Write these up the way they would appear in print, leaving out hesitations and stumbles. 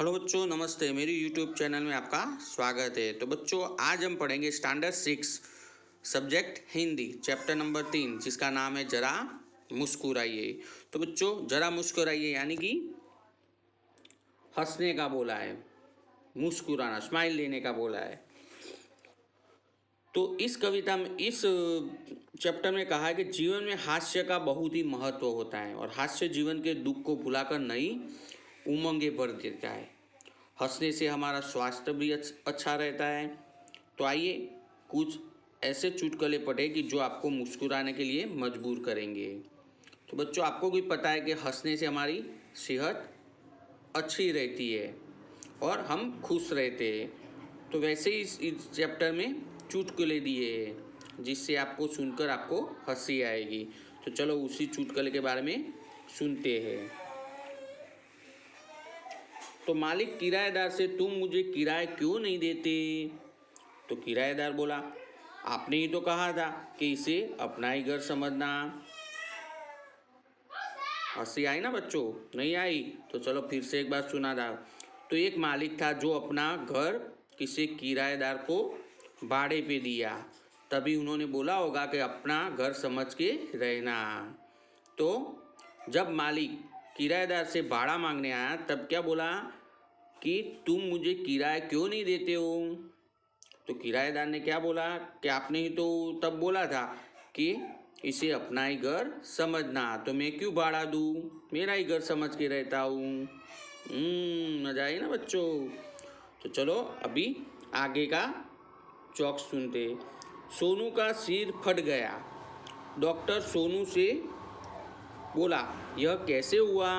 Hello बच्चों, नमस्ते। मेरी यूट्यूब चैनल में आपका स्वागत है। तो बच्चों, आज हम पढ़ेंगे standard 6 subject Hindi, chapter number 3, जिसका नाम है जरा मुस्कुराइए। तो बच्चों, जरा मुस्कुराइए यानी कि हंसने का बोला है, मुस्कुराना, स्माइल देने का बोला है। तो इस कविता में, इस चैप्टर में कहा है कि जीवन में हास्य का बहुत ही महत्व होता है और हास्य जीवन के दुख को भुलाकर नई उमंगें भर देता है। हंसने से हमारा स्वास्थ्य भी अच्छा रहता है। तो आइए कुछ ऐसे चुटकुले पढ़े कि जो आपको मुस्कुराने के लिए मजबूर करेंगे। तो बच्चों, आपको भी पता है कि हंसने से हमारी सेहत अच्छी रहती है और हम खुश रहते हैं। तो वैसे ही इस चैप्टर में चुटकुले दिए हैं जिससे आपको सुनकर आपको हंसी आएगी। तो चलो उसी चुटकुले के बारे में सुनते हैं। तो मालिक किराएदार से, तुम मुझे किराया क्यों नहीं देते? तो किराएदार बोला, आपने ही तो कहा था कि इसे अपना ही घर समझना। हंसी आई ना बच्चों? नहीं आई? तो चलो फिर से एक बार सुना था। तो एक मालिक था जो अपना घर किसी किराएदार को भाड़े पे दिया। तभी उन्होंने बोला होगा कि अपना घर समझ के रहना। तो जब मालिक किराएदार से भाड़ा मांगने आया तब क्या बोला कि तुम मुझे किराया क्यों नहीं देते हो? तो किराएदार ने क्या बोला कि आपने ही तो तब बोला था कि इसे अपना ही घर समझना, तो मैं क्यों भाड़ा दूँ? मेरा ही घर समझ के रहता हूँ। मजा आई ना बच्चों? तो चलो अभी आगे का चौक सुनते। सोनू का सिर फट गया। डॉक्टर सोनू से बोला, यह कैसे हुआ?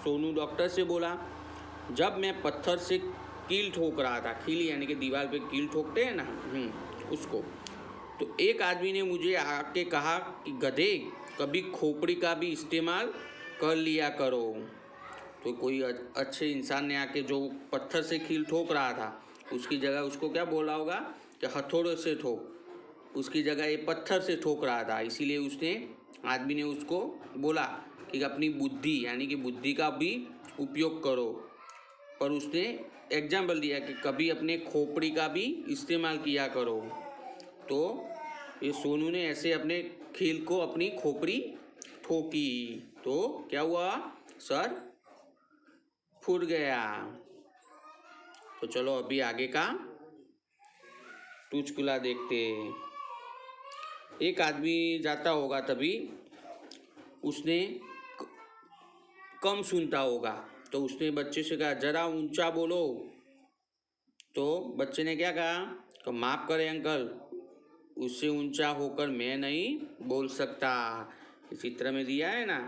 सोनू डॉक्टर से बोला, जब मैं पत्थर से कील ठोक रहा था। कील यानी कि दीवार पे कील ठोकते हैं ना, उसको। तो एक आदमी ने मुझे आके कहा कि गधे, कभी खोपड़ी का भी इस्तेमाल कर लिया करो। तो कोई अच्छे इंसान ने आके, जो पत्थर से कील ठोक रहा था, उसकी जगह उसको क्या बोला होगा कि हथौड़े से ठोक। उसकी जगह ये पत्थर से ठोक रहा था, इसीलिए उसने, आदमी ने उसको बोला कि अपनी बुद्धि यानी कि बुद्धि का भी उपयोग करो। पर उसने एग्जाम्पल दिया कि कभी अपने खोपड़ी का भी इस्तेमाल किया करो। तो ये सोनू ने ऐसे अपने कील को अपनी खोपड़ी ठोकी तो क्या हुआ? सर फूट गया। तो चलो अभी आगे का चुटकुला देखते। एक आदमी जाता होगा, तभी उसने कम सुनता होगा। तो उसने बच्चे से कहा, जरा ऊंचा बोलो। तो बच्चे ने क्या कहा कि माफ़ करें अंकल, उससे ऊंचा होकर मैं नहीं बोल सकता। इस चित्र में दिया है ना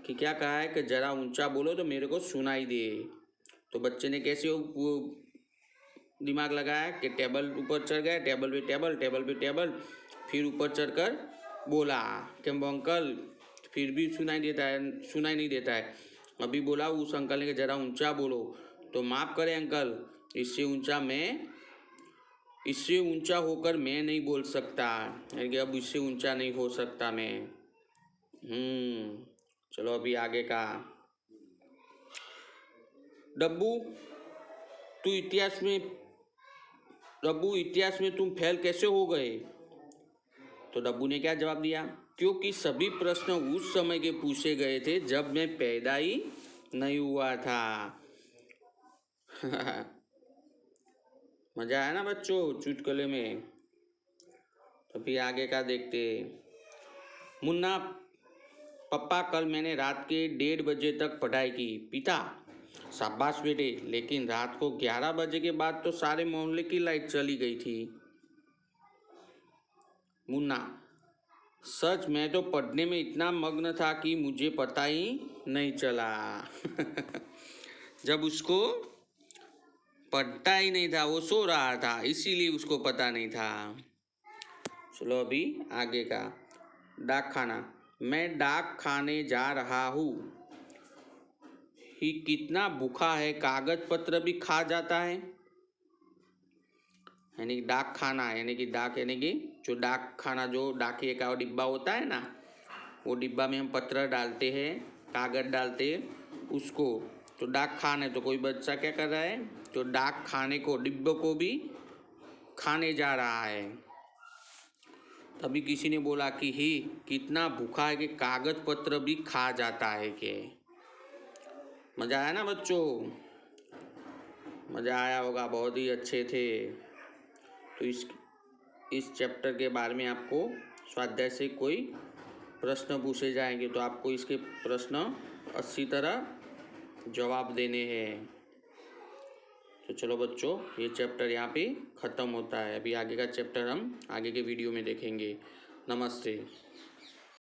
कि क्या कहा है कि जरा ऊंचा बोलो तो मेरे को सुनाई दे। तो बच्चे ने कैसे वो दिमाग लगाया कि टेबल ऊपर चढ़ गया, टेबल पे टेबल, टेबल पे टेबल, फिर ऊपर चढ़कर बोला कि अंकल, फिर भी सुनाई नहीं देता है। अभी बोला उस अंकल ने कि जरा ऊंचा बोलो। तो माफ़ करें अंकल, इससे ऊंचा होकर मैं नहीं बोल सकता, यानी कि अब इससे ऊंचा नहीं हो सकता मैं। चलो अभी आगे का। डब्बू इतिहास में तुम फेल कैसे हो गए? तो डब्बू ने क्या जवाब दिया? क्योंकि सभी प्रश्न उस समय के पूछे गए थे जब मैं पैदा ही नहीं हुआ था। मजा आया ना बच्चों चुटकुले में? तो फिर आगे का देखते। मुन्ना, पप्पा कल मैंने रात के 1:30 बजे तक पढ़ाई की। पिता, शाबाश बेटे, लेकिन रात को 11 बजे के बाद तो सारे मोहल्ले की लाइट चली गई थी। मुन्ना, सच, मैं तो पढ़ने में इतना मग्न था कि मुझे पता ही नहीं चला। जब उसको पढ़ता ही नहीं था, वो सो रहा था, इसीलिए उसको पता नहीं था। चलो अभी आगे का। डाक खाना, मैं डाक खाने जा रहा हूँ। ही कितना भूखा है, कागज पत्र भी खा जाता है। यानी कि डाक खाना यानी कि डाक यानी कि जो डाक खाना, जो डाकिए का डिब्बा होता है ना, वो डिब्बा में हम पत्र डालते हैं, कागज डालते हैं उसको। तो डाक खाने, तो कोई बच्चा क्या कर रहा है, तो डाक खाने को, डिब्बे को भी खाने जा रहा है। तभी किसी ने बोला कि ही कितना भूखा है कि कागज पत्र भी खा जाता है के। मजा आया ना बच्चों? मजा आया होगा, बहुत ही अच्छे थे। तो इस चैप्टर के बारे में आपको स्वाध्याय से कोई प्रश्न पूछे जाएंगे तो आपको इसके प्रश्न अच्छी तरह जवाब देने हैं। तो चलो बच्चों, ये चैप्टर यहाँ पे ख़त्म होता है। अभी आगे का चैप्टर हम आगे के वीडियो में देखेंगे। नमस्ते।